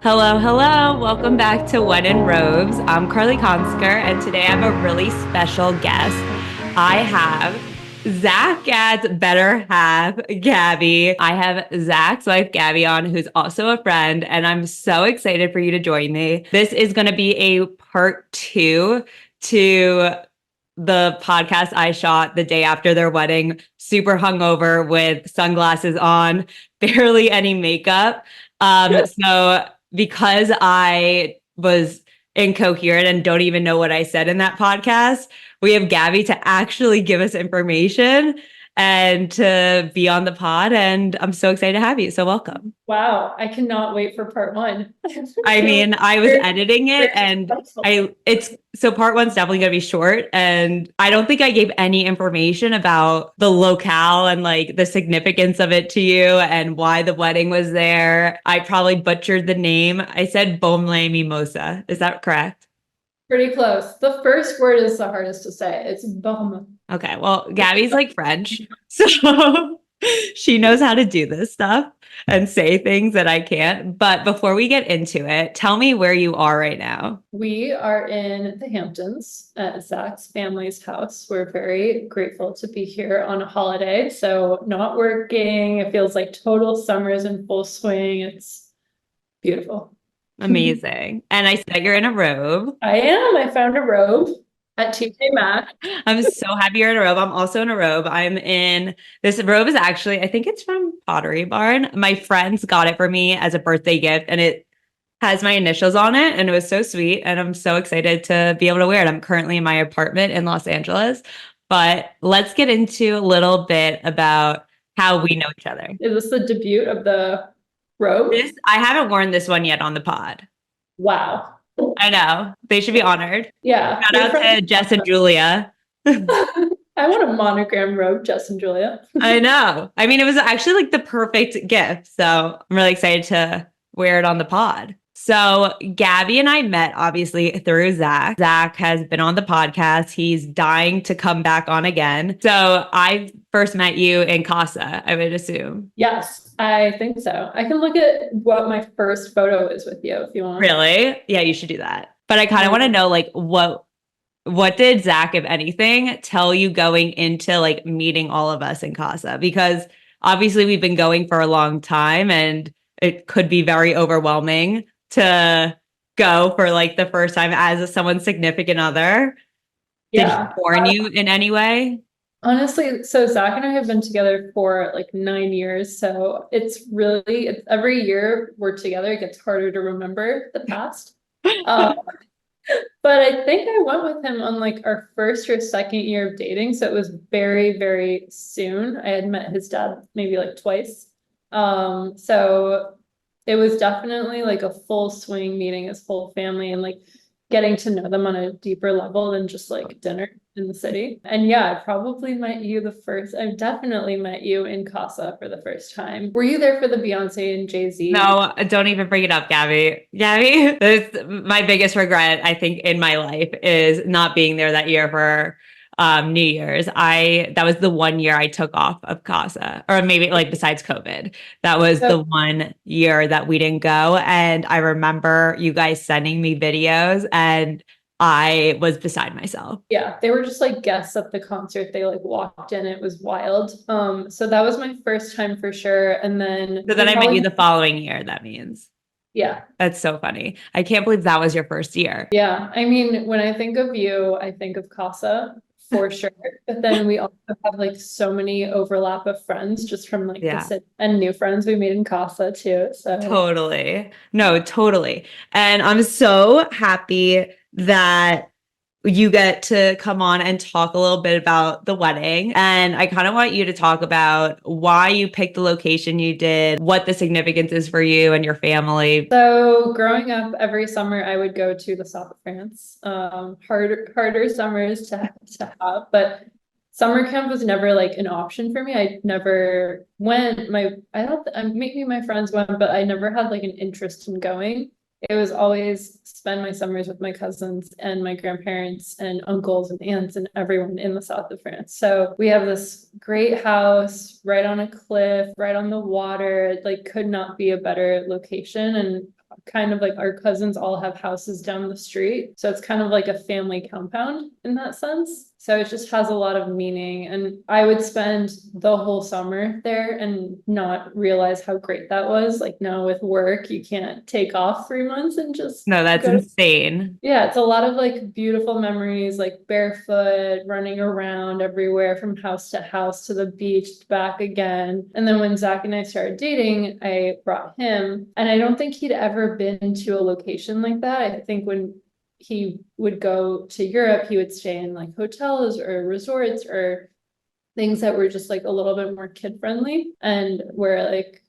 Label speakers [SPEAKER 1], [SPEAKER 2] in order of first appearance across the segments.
[SPEAKER 1] Hello, hello. Welcome back to When in Robes. I'm Carly Consker, and today I have a really special guest. I have Zach Gad's better half, Gabby. I have Zach's wife, Gabby, on, who's also a friend, and I'm so excited for you to join me. This is going to be a part two to the podcast I shot the day after their wedding, super hungover with sunglasses on, barely any makeup. So because I was incoherent and don't even know what I said in that podcast, we have Gabby to actually give us information and to be on the pod. And I'm so excited to have you. So welcome.
[SPEAKER 2] Wow, I cannot wait for part one.
[SPEAKER 1] I mean, I was editing it and it's so part one's definitely going to be short. And I don't think I gave any information about the locale and like the significance of it to you and why the wedding was there. I probably butchered the name. I said Bormes-les-Mimosas. Is that correct?
[SPEAKER 2] Pretty close. The first word is the hardest to say. It's Bormes.
[SPEAKER 1] Okay. Well, Gabby's like French. So she knows how to do this stuff and say things that I can't. But before we get into it, tell me where you are right now.
[SPEAKER 2] We are in the Hamptons at Zach's family's house. We're very grateful to be here on a holiday. So not working. It feels like total summer is in full swing. It's beautiful.
[SPEAKER 1] Amazing. And I said you're in a robe.
[SPEAKER 2] I am. I found a robe at TJ Maxx.
[SPEAKER 1] I'm so happy you're in a robe. I'm also in a robe. I'm in this robe is actually, I think it's from Pottery Barn. My friends got it for me as a birthday gift and it has my initials on it. And it was so sweet. And I'm so excited to be able to wear it. I'm currently in my apartment in Los Angeles. But let's get into a little bit about how we know each other.
[SPEAKER 2] Is this the debut of the robe?
[SPEAKER 1] I haven't worn this one yet on the pod.
[SPEAKER 2] Wow.
[SPEAKER 1] I know. They should be honored.
[SPEAKER 2] Yeah.
[SPEAKER 1] Shout out to Jess and Julia.
[SPEAKER 2] I want a monogram robe, Jess and Julia.
[SPEAKER 1] I know. I mean, it was actually like the perfect gift. So I'm really excited to wear it on the pod. So Gabby and I met obviously through Zach. Zach has been on the podcast. He's dying to come back on again. So I first met you in Casa, I would assume.
[SPEAKER 2] Yes, I think so. I can look at what my first photo is with you if you want.
[SPEAKER 1] Really? Yeah, you should do that. But I kind of want to know like what did Zach, if anything, tell you going into like meeting all of us in Casa? Because obviously we've been going for a long time and it could be very overwhelming to go for like the first time as someone's significant other. Did he warn you in any way?
[SPEAKER 2] Honestly, so Zach and I have been together for like 9 years. So it's every year we're together, it gets harder to remember the past. But I think I went with him on like our first or second year of dating. So it was very, very soon. I had met his dad maybe like twice. So it was definitely like a full swing meeting his whole family and like getting to know them on a deeper level than just like dinner in the city. And yeah, I've definitely met you in Casa for the first time. Were you there for the Beyonce and Jay-Z?
[SPEAKER 1] No, don't even bring it up, Gabby. Gabby, that's my biggest regret, I think, in my life is not being there that year for New Year's. That was the one year I took off of Casa, or maybe like besides COVID. That was the one year that we didn't go. And I remember you guys sending me videos and I was beside myself.
[SPEAKER 2] Yeah, they were just like guests at the concert. They like walked in, it was wild. So that was my first time for sure. And then
[SPEAKER 1] I met you the following year, that means.
[SPEAKER 2] Yeah.
[SPEAKER 1] That's so funny. I can't believe that was your first year.
[SPEAKER 2] Yeah. I mean, when I think of you, I think of Casa for sure. But then we also have like so many overlap of friends just from like the city and new friends we made in Casa too. So
[SPEAKER 1] totally. No, totally. And I'm so happy that you get to come on and talk a little bit about the wedding. And I kind of want you to talk about why you picked the location you did, what the significance is for you and your family.
[SPEAKER 2] So growing up, every summer I would go to the south of France. Harder summers to have, but summer camp was never like an option for me. I never went. Maybe my friends went, but I never had like an interest in going. It was always spend my summers with my cousins and my grandparents and uncles and aunts and everyone in the south of France. So we have this great house right on a cliff, right on the water. It like could not be a better location. And kind of like our cousins all have houses down the street. So it's kind of like a family compound in that sense. So it just has a lot of meaning. And I would spend the whole summer there and not realize how great that was. Like now with work, you can't take off 3 months and just
[SPEAKER 1] No, that's
[SPEAKER 2] go.
[SPEAKER 1] insane.
[SPEAKER 2] Yeah, it's a lot of like beautiful memories, like barefoot, running around everywhere from house to the beach, back again. And then when Zach and I started dating, I brought him, and I don't think he'd ever been to a location like that. I think when he would go to Europe, he would stay in like hotels or resorts or things that were just like a little bit more kid friendly and where like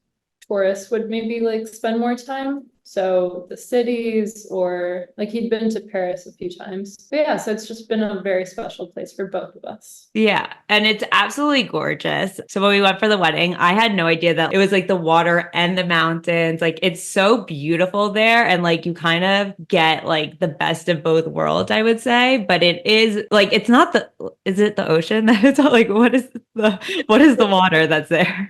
[SPEAKER 2] tourists would maybe like spend more time. So the cities, or like he'd been to Paris a few times. But yeah, so it's just been a very special place for both of us.
[SPEAKER 1] Yeah, and it's absolutely gorgeous. So when we went for the wedding, I had no idea that it was like the water and the mountains. Like it's so beautiful there, and like you kind of get like the best of both worlds, I would say. But it is like it's not the is it the ocean that it's all like what is the water that's there?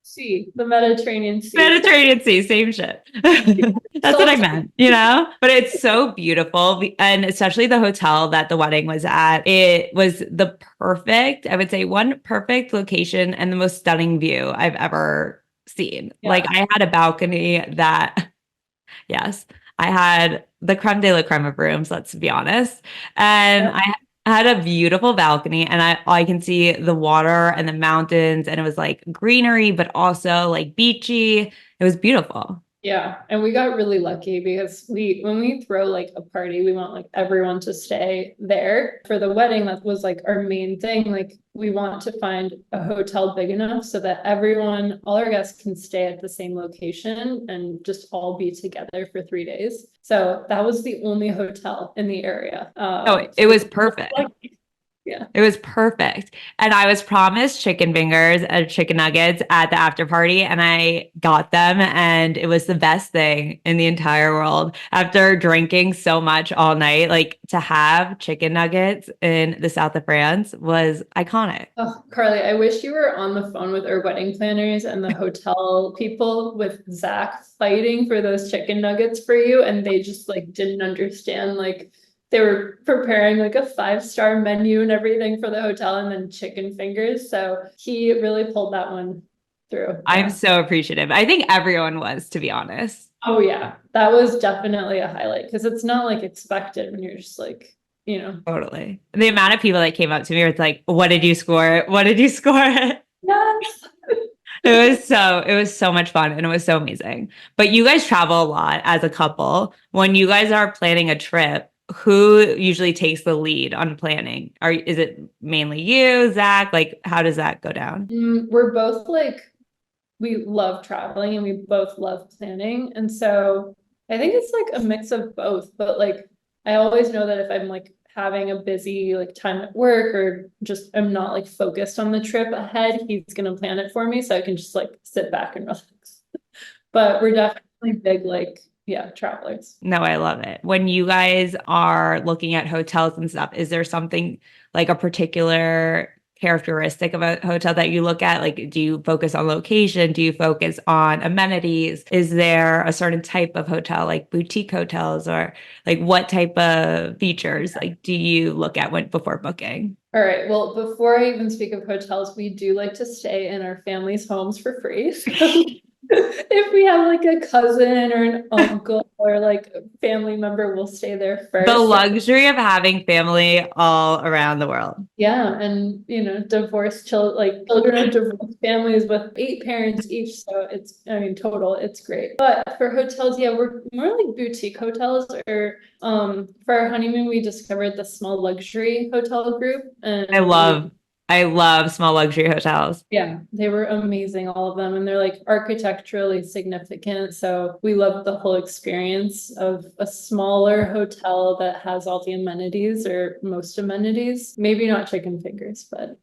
[SPEAKER 2] Sea, the Mediterranean Sea.
[SPEAKER 1] Mediterranean Sea, same shit. That's what I meant, But it's so beautiful. And especially the hotel that the wedding was at, it was the perfect, I would say, one perfect location and the most stunning view I've ever seen.
[SPEAKER 2] Yeah.
[SPEAKER 1] Like I had a balcony that, yes, I had the creme de la creme of rooms, let's be honest. And
[SPEAKER 2] Yeah.
[SPEAKER 1] I had a beautiful balcony and I can see the water and the mountains and it was like greenery, but also like beachy. It was beautiful.
[SPEAKER 2] Yeah, and we got really lucky because when we throw like a party, we want like everyone to stay there for the wedding. That was like our main thing. Like we want to find a hotel big enough so that all our guests can stay at the same location and just all be together for 3 days. So that was the only hotel in the area.
[SPEAKER 1] Oh, it was perfect.
[SPEAKER 2] Yeah.
[SPEAKER 1] It was perfect. And I was promised chicken fingers and chicken nuggets at the after party, and I got them. And it was the best thing in the entire world. After drinking so much all night, like to have chicken nuggets in the south of France was iconic.
[SPEAKER 2] Oh, Carly, I wish you were on the phone with our wedding planners and the hotel people with Zach fighting for those chicken nuggets for you. And they just like didn't understand like they were preparing like a 5-star menu and everything for the hotel and then chicken fingers. So he really pulled that one through.
[SPEAKER 1] I'm so appreciative. I think everyone was, to be honest.
[SPEAKER 2] Oh yeah, that was definitely a highlight because it's not like expected when you're just like,
[SPEAKER 1] Totally. The amount of people that came up to me was like, what did you score? What did you score?
[SPEAKER 2] Yes.
[SPEAKER 1] It was so much fun and it was so amazing. But you guys travel a lot as a couple. When you guys are planning a trip, who usually takes the lead on planning? Is it mainly you, Zach? Like, how does that go down?
[SPEAKER 2] We're both like, we love traveling and we both love planning. And so I think it's like a mix of both, but like, I always know that if I'm like having a busy like time at work or just I'm not like focused on the trip ahead, he's gonna plan it for me so I can just like sit back and relax. But we're definitely big like travelers.
[SPEAKER 1] No, I love it. When you guys are looking at hotels and stuff, is there something like a particular characteristic of a hotel that you look at? Like, do you focus on location? Do you focus on amenities? Is there a certain type of hotel, like boutique hotels, or like what type of features like do you look at before booking?
[SPEAKER 2] All right. Well, before I even speak of hotels, we do like to stay in our family's homes for free. So if we have like a cousin or an uncle or like a family member, we'll stay there first.
[SPEAKER 1] The luxury of having family all around the world.
[SPEAKER 2] Yeah, and divorced children of divorced families with 8 parents each. So total, it's great. But for hotels, yeah, we're more like boutique hotels. Or for our honeymoon, we discovered the small luxury hotel group, and
[SPEAKER 1] I love small luxury hotels.
[SPEAKER 2] Yeah, they were amazing, all of them. And they're like architecturally significant. So we love the whole experience of a smaller hotel that has all the amenities or most amenities. Maybe not chicken fingers, but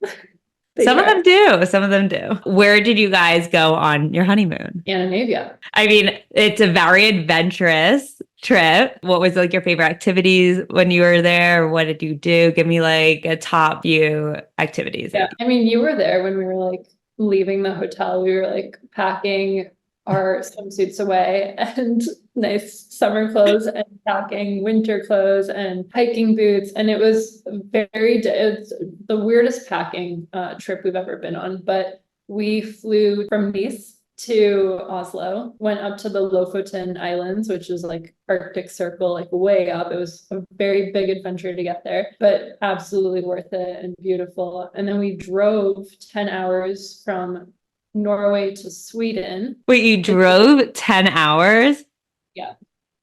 [SPEAKER 1] some of them do. Some of them do. Where did you guys go on your honeymoon?
[SPEAKER 2] Scandinavia.
[SPEAKER 1] I mean, it's a very adventurous trip. What was like your favorite activities when you were there? What did you do? Give me like a top few activities.
[SPEAKER 2] Yeah. I mean, you were there when we were like leaving the hotel. We were like packing our swimsuits away and nice summer clothes and packing winter clothes and hiking boots. And it was it's the weirdest packing trip we've ever been on. But we flew from Nice to Oslo, went up to the Lofoten Islands, which is like Arctic Circle, like way up. It was a very big adventure to get there, but absolutely worth it and beautiful. And then we drove 10 hours from Norway to Sweden.
[SPEAKER 1] Wait, you drove 10 hours?
[SPEAKER 2] Yeah.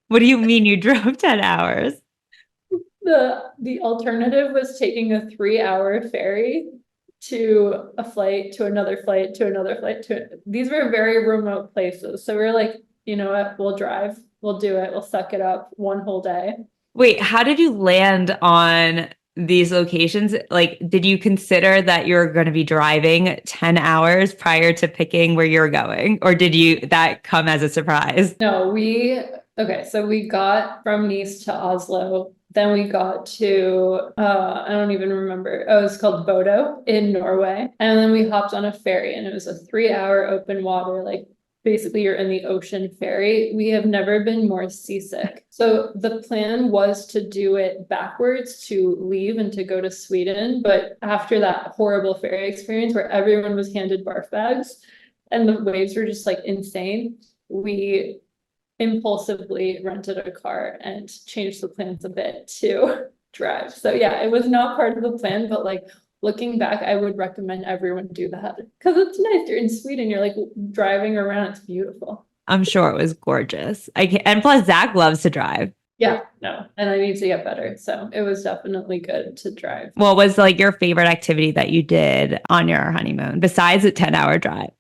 [SPEAKER 1] What do you mean you drove 10 hours?
[SPEAKER 2] The alternative was taking a 3-hour ferry to a flight, to another flight, to another flight. These were very remote places. So we were like, you know what, we'll drive, we'll do it, we'll suck it up one whole day.
[SPEAKER 1] Wait, how did you land on these locations? Like, did you consider that you're going to be driving 10 hours prior to picking where you're going? Or did that come as a surprise?
[SPEAKER 2] No, okay, so we got from Nice to Oslo. Then we got to, I don't even remember. Oh, it's called Bodo in Norway. And then we hopped on a ferry and it was a 3-hour open water, like basically you're in the ocean ferry. We have never been more seasick. So the plan was to do it backwards, to leave and to go to Sweden. But after that horrible ferry experience where everyone was handed barf bags and the waves were just like insane, we impulsively rented a car and changed the plans a bit to drive. So yeah, it was not part of the plan, but like looking back, I would recommend everyone do that because it's nice. You're in Sweden, you're like driving around. It's beautiful.
[SPEAKER 1] I'm sure it was gorgeous. And plus Zach loves to drive.
[SPEAKER 2] Yeah, no, and I need to get better. So it was definitely good to drive.
[SPEAKER 1] What was like your favorite activity that you did on your honeymoon besides a 10-hour drive?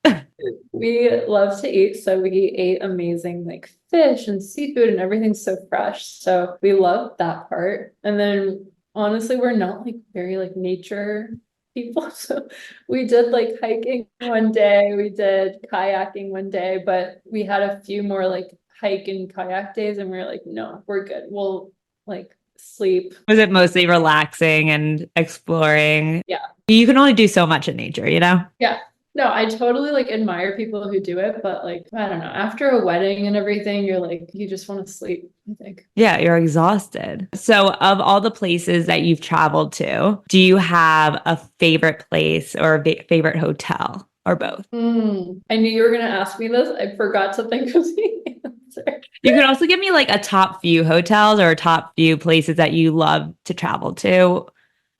[SPEAKER 2] We love to eat, so we ate amazing like fish and seafood and everything's so fresh. So we love that part. And then honestly, we're not like very like nature people. So we did like hiking one day, we did kayaking one day, but we had a few more like hike and kayak days and we were like, no, we're good. We'll like sleep.
[SPEAKER 1] Was it mostly relaxing and exploring?
[SPEAKER 2] Yeah.
[SPEAKER 1] You can only do so much in nature, you know?
[SPEAKER 2] Yeah. No, I totally like admire people who do it, but like, I don't know, after a wedding and everything, you're like, you just want to sleep, I think.
[SPEAKER 1] Yeah, you're exhausted. So, of all the places that you've traveled to, do you have a favorite place or a favorite hotel or both?
[SPEAKER 2] I knew you were going to ask me this. I forgot to think of the answer.
[SPEAKER 1] You can also give me like a top few hotels or a top few places that you love to travel to.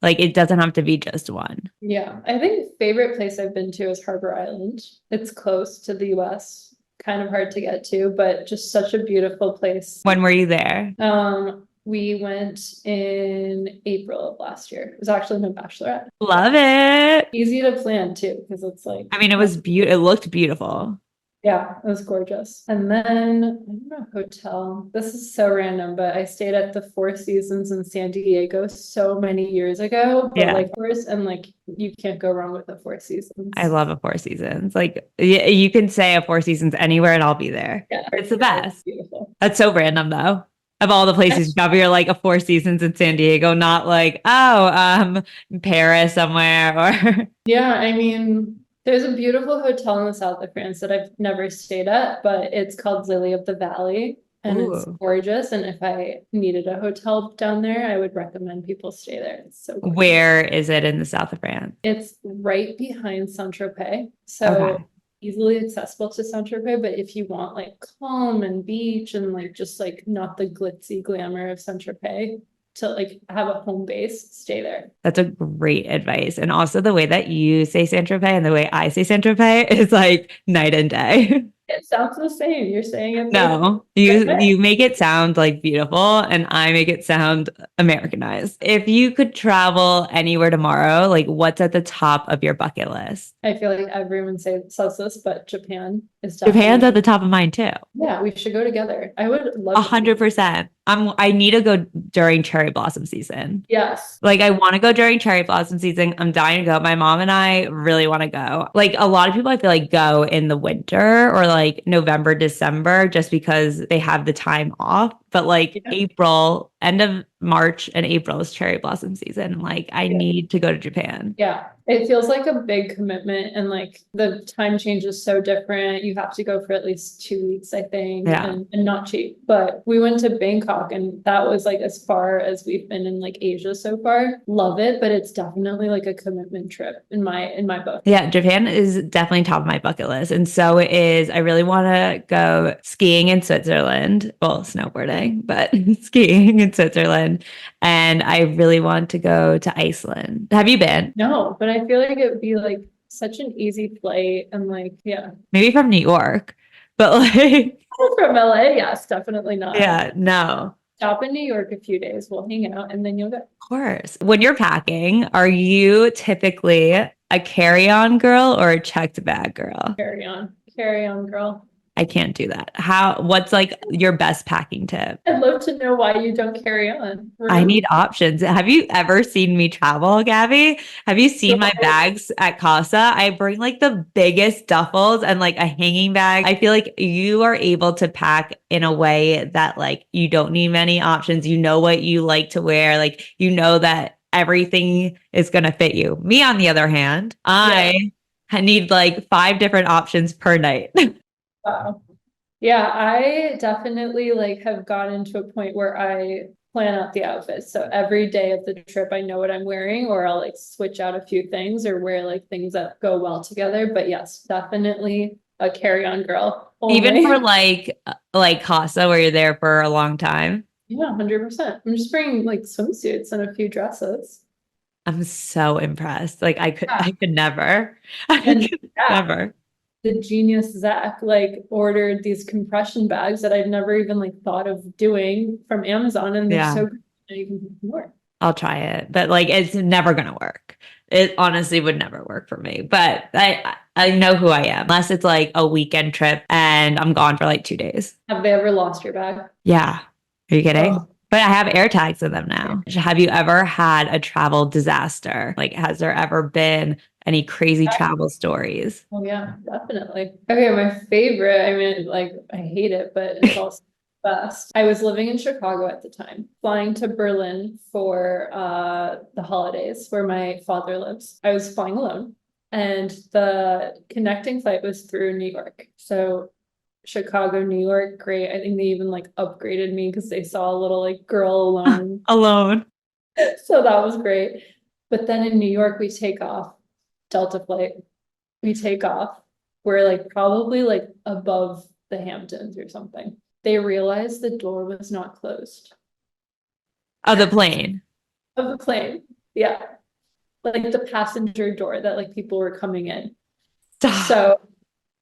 [SPEAKER 1] Like it doesn't have to be just one.
[SPEAKER 2] Yeah, I think favorite place I've been to is Harbor Island. It's close to the US, kind of hard to get to, but just such a beautiful place.
[SPEAKER 1] When were you there?
[SPEAKER 2] We went in April of last year. It was actually my bachelorette.
[SPEAKER 1] Love it.
[SPEAKER 2] Easy to plan too, because it's like,
[SPEAKER 1] I mean, it was beautiful. It looked beautiful.
[SPEAKER 2] yeah, it was gorgeous. And then, I don't know, hotel. This is so random, but I stayed at the Four Seasons in San Diego so many years ago. But
[SPEAKER 1] Yeah.
[SPEAKER 2] like, of course, and like, you can't go wrong with the Four Seasons.
[SPEAKER 1] I love a Four Seasons. Like you can say a Four Seasons anywhere and I'll be there.
[SPEAKER 2] Yeah,
[SPEAKER 1] it's the best.
[SPEAKER 2] Beautiful.
[SPEAKER 1] That's so random though. Of all the places you travel, you're like a Four Seasons in San Diego, not like, Paris somewhere or
[SPEAKER 2] Yeah, I mean, there's a beautiful hotel in the south of France that I've never stayed at, but it's called Lily of the Valley and it's gorgeous. And if I needed a hotel down there, I would recommend people stay there. It's so gorgeous.
[SPEAKER 1] Where is it in the south of France?
[SPEAKER 2] It's right behind Saint-Tropez. So easily accessible to Saint-Tropez, but if you want like calm and beach and like just like not the glitzy glamour of Saint-Tropez, to like have a home base, stay there.
[SPEAKER 1] That's a great advice. And also the way that you say Saint-Tropez and the way I say Saint-Tropez is like night and day.
[SPEAKER 2] It sounds the same. You're saying it.
[SPEAKER 1] No, you make it sound like beautiful and I make it sound Americanized. If you could travel anywhere tomorrow, like what's at the top of your bucket list?
[SPEAKER 2] I feel like everyone says this, but Japan is
[SPEAKER 1] Japan's at the top of mine too.
[SPEAKER 2] Yeah, we should go together. I would love
[SPEAKER 1] 100%. I need to go during cherry blossom season.
[SPEAKER 2] Yes.
[SPEAKER 1] Like I want to go during cherry blossom season. I'm dying to go. My mom and I really want to go. Like a lot of people I feel like go in the winter or like November, December, just because they have the time off. But like April end of March and April is cherry blossom season. Like I
[SPEAKER 2] Yeah.
[SPEAKER 1] need to go to Japan.
[SPEAKER 2] Yeah, it feels like a big commitment and like the time change is so different. You have to go for at least 2 weeks, I think,
[SPEAKER 1] Yeah.
[SPEAKER 2] and not cheap. But we went to Bangkok and that was like as far as we've been in like Asia so far. Love it, but it's definitely like a commitment trip in my book.
[SPEAKER 1] Yeah, Japan is definitely top of my bucket list. And so is I really want to go skiing in Switzerland. Well, snowboarding, but skiing in Switzerland. And I really want to go to Iceland. Have you been?
[SPEAKER 2] No, but I feel like it would be like such an easy flight and like, yeah.
[SPEAKER 1] Maybe from New York. But like,
[SPEAKER 2] From LA, yes, definitely not.
[SPEAKER 1] yeah, no.
[SPEAKER 2] Stop in New York a few days, we'll hang out and then you'll go.
[SPEAKER 1] Of course. When you're packing, are you typically a carry-on girl or a checked bag girl?
[SPEAKER 2] Carry on, girl.
[SPEAKER 1] I can't do that. What's like your best packing tip?
[SPEAKER 2] I'd love to know why you don't carry on.
[SPEAKER 1] I
[SPEAKER 2] Rude.
[SPEAKER 1] need options. Have you ever seen me travel, Gabby? Have you seen my bags at Casa? I bring like the biggest duffels and like a hanging bag. I feel like you are able to pack in a way that like you don't need many options. You know what you like to wear. Like you know that everything is going to fit you. Me, on the other hand, I need like 5 different options per night.
[SPEAKER 2] Wow. Yeah, I definitely like have gotten to a point where I plan out the outfits. So every day of the trip, I know what I'm wearing, or I'll like switch out a few things or wear like things that go well together. But yes, definitely a carry-on girl.
[SPEAKER 1] Even
[SPEAKER 2] Only.
[SPEAKER 1] for like Casa where you're there for a long time.
[SPEAKER 2] Yeah, 100%. I'm just bringing like swimsuits and a few dresses.
[SPEAKER 1] I'm so impressed. Like
[SPEAKER 2] Yeah.
[SPEAKER 1] I could never. I
[SPEAKER 2] And
[SPEAKER 1] could
[SPEAKER 2] yeah,
[SPEAKER 1] never.
[SPEAKER 2] the genius Zach like ordered these compression bags that I've never even like thought of doing from Amazon, and they're
[SPEAKER 1] Yeah,
[SPEAKER 2] so good. You can do more.
[SPEAKER 1] I'll try it. But like it's never gonna work. It honestly would never work for me. But I know who I am. Unless it's like a weekend trip and I'm gone for like 2 days.
[SPEAKER 2] Have they ever lost your bag?
[SPEAKER 1] Yeah. Are you kidding?
[SPEAKER 2] Oh,
[SPEAKER 1] But I have air tags in them now. Have you ever had a travel disaster? Like, has there ever been any crazy travel stories?
[SPEAKER 2] oh yeah, definitely. Okay, my favorite, I mean, like I hate it, but it's also the best. I was living in Chicago at the time, flying to Berlin for the holidays where my father lives. I was flying alone, and the connecting flight was through New York. So Chicago, New York, great. I think they even like upgraded me because they saw a little like girl alone.
[SPEAKER 1] Alone.
[SPEAKER 2] So that was great. But then in New York, we take off, Delta flight. We take off. We're like probably like above the Hamptons or something. They realized the door was not closed
[SPEAKER 1] Of the plane.
[SPEAKER 2] of the plane. Yeah. Like the passenger door that like people were coming in.
[SPEAKER 1] Stop.
[SPEAKER 2] So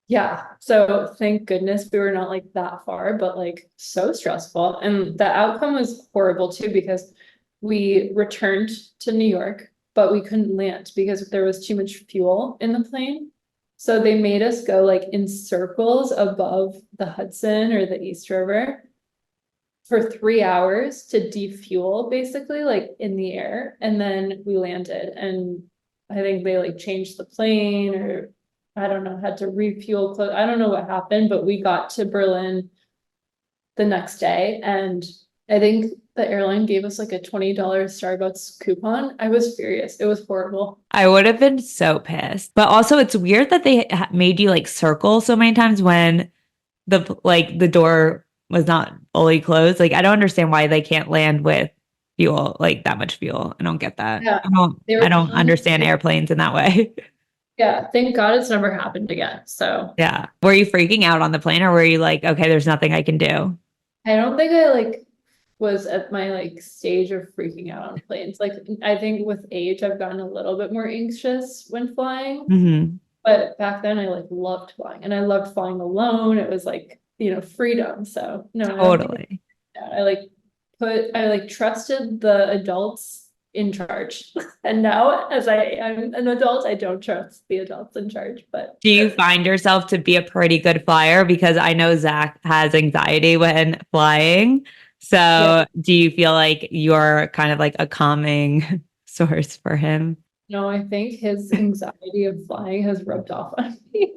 [SPEAKER 2] yeah, so thank goodness we were not like that far, but like so stressful. And the outcome was horrible too, because we returned to New York, but we couldn't land because there was too much fuel in the plane. So they made us go like in circles above the Hudson or the East River for 3 hours to defuel, basically, like in the air. And then we landed, and I think they like changed the plane, or I don't know, had to refuel clothes. I don't know what happened, but we got to Berlin the next day, and I think the airline gave us like a $20 Starbucks coupon. I was furious. It was horrible.
[SPEAKER 1] I would have been so pissed. But also, it's weird that they made you like circle so many times when the door was not fully closed. Like, I don't understand why they can't land with fuel, like that much fuel. I don't get that.
[SPEAKER 2] Yeah,
[SPEAKER 1] I don't understand airplanes in that way.
[SPEAKER 2] yeah, thank God it's never happened again. So
[SPEAKER 1] Yeah. Were you freaking out on the plane or were you like, okay, there's nothing I can do?
[SPEAKER 2] I don't think I like was at my like stage of freaking out on planes. Like I think with age I've gotten a little bit more anxious when flying.
[SPEAKER 1] Hmm.
[SPEAKER 2] But back then I like loved flying, and I loved flying alone. It was like, freedom. So no, I don't think
[SPEAKER 1] Totally.
[SPEAKER 2] I like trusted the adults in charge. And now as I am an adult, I don't trust the adults in charge. But
[SPEAKER 1] Do you find yourself to be a pretty good flyer? Because I know Zach has anxiety when flying.
[SPEAKER 2] yeah,
[SPEAKER 1] So do you feel like you're kind of like a calming source for him?
[SPEAKER 2] no, I think his anxiety of flying has rubbed off on me.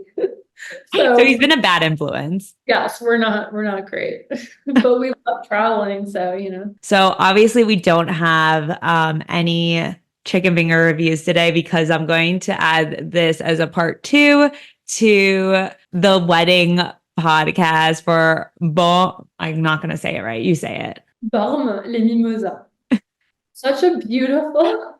[SPEAKER 1] So
[SPEAKER 2] So
[SPEAKER 1] he's been a bad influence.
[SPEAKER 2] yes, we're not great, but we love traveling. So, you know,
[SPEAKER 1] So obviously we don't have any chicken finger reviews today because I'm going to add this as a part 2 to the wedding podcast for I'm not going to say it right. You say it.
[SPEAKER 2] Bormes-les-Mimosas. Such a beautiful.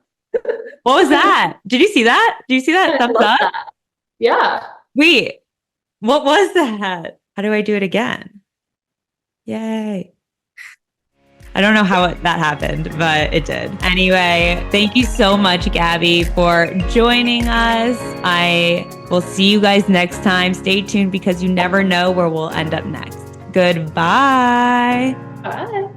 [SPEAKER 1] What was that? Did you see that? Did you see that
[SPEAKER 2] I
[SPEAKER 1] thumbs
[SPEAKER 2] love
[SPEAKER 1] up?
[SPEAKER 2] that. Yeah.
[SPEAKER 1] Wait, what was that? How do I do it again? Yay. I don't know how that happened, but it did. Anyway, thank you so much, Gabby, for joining us. I will see you guys next time. Stay tuned because you never know where we'll end up next. Goodbye.
[SPEAKER 2] Bye.